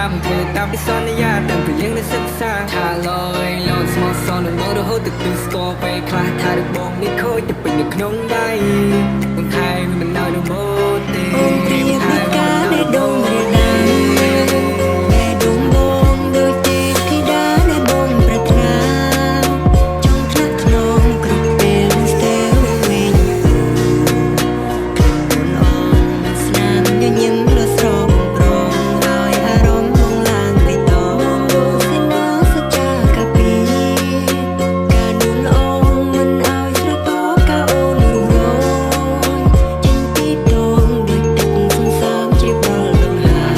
ามធ្វើតាមពីសន្យាតាំងពីយើងនៅសិក្សាថាលយលន់ស្មោះសរនឹងមករហូតទឹកស្គរពេលខ្លះថារបងនេះខូចទៅពេញនៅក្នុងដៃមិនថែមិននៅនៅម៉ូទេអូនព្រៀបនៃការដែលដងរាដៃដែលដងបងដូចទេពធីតាដែលបងប្រាថ្នាចង់ថ្នាក់ថ្នមគ្រប់ពេលស្ទើរវិញខ្លួនអងស្នាមញញឹមលើស្រោមប្រងឲ្យអារម្មណ៍បងឡើងបៃតងសេនាសច្ចាកាពីការនួនល្អមិនឲ្យស្រទប់ការអូនរងចេញពីដងដូចទឹកសន្សើមជ្រាបដល់ដង្ហើម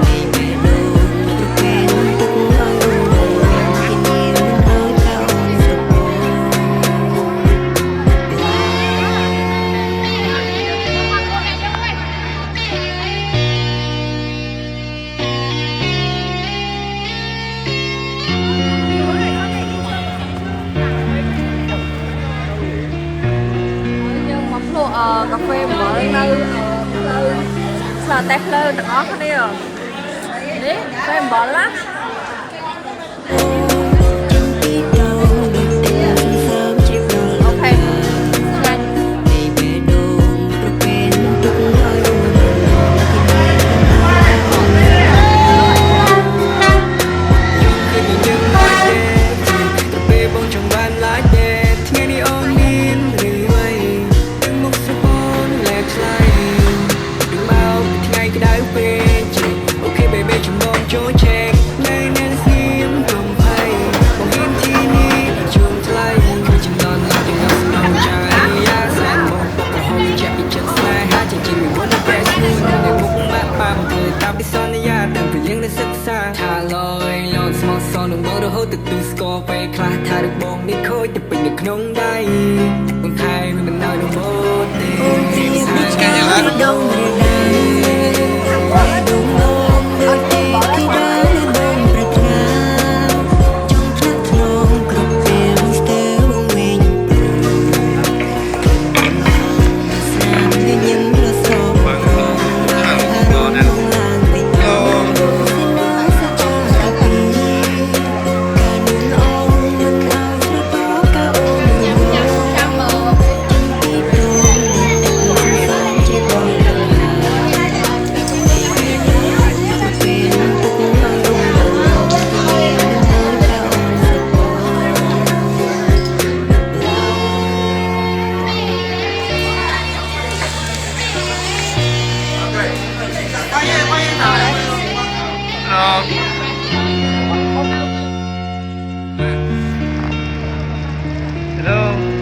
ពីបេះដូងប្រពែនទឹកឲ្យអូនពីនាងមិនឲ្យការអូនស្រពោយើងមកភ្លក់កាហ្វេអំបិលនៅផ្លូវស្លាតែផ្លូវទាំងអស់គ្នានេះកាហ្វេអំបិលណា ចេញពីដងដូចទឹកសន្សើមជ្រាបដល់ដ អូ ង្ហើ ខេ ម ឆ្ងាញ់ ពីបេះដូងប្រពែនទុកឲ្យអូនពីនាងមិនឲ្យគឺយើងមកទេទៅពេលបងចង់បានឡាយទេថ្ងៃនេះអូនមានឬអ្វីទឹកមុខស្រពោនលែកថ្លៃពីមកថ្ងៃក្តៅពេកអូខេ baby ចំបងចូលឆែកនៅនឹងស្ងៀមកុំភ័យបងហ៊ានទីនេះជួងថ្លៃគឺចំណន់ឡើងទាំងអស់ស្នងចាយ៉ាសែនមកបកក្រហមចាក់ពីចិត្តស្នេហាជាមិនវត្តតែស្នួននៅមុខម៉ាក់ប៉ាំធ្វើតាមពីសន្យាតាំងពីយើងនៅសិក្សាថាលយលន់ស្មោះសរនឹងមករហូតទឹកស្គរពេលខ្លះថារបងនេះខូចទៅពេញនៅក្នុងដៃមិនថែមិននៅនៅម៉ូទេ អូនព្រៀបនៃការដែលដងរាដៃដែលដងបងដូចទេពធីតាដែលបងប្រាថ្នាចង់ថ្នាក់ថ្នមគ្រប់ពេលស្ទើរវង្វេងខ្លួនអងស្នាមញញឹមលើស្រោមប្រងអារម្មណ៍បងឡើងបៃតងសេនាសច្ចាកាពីការនួនល្អមិនឲ្យស្រទប់ការអូនរងចាំមើល ចេញពីដងដូចទឹកសន្សើមជ្រាបដល់ដង្ហើមពីបេះដូងប្រពែនទុកឲ្យអូនពីនាងមិនឲ្យការអូនស្រពោHello.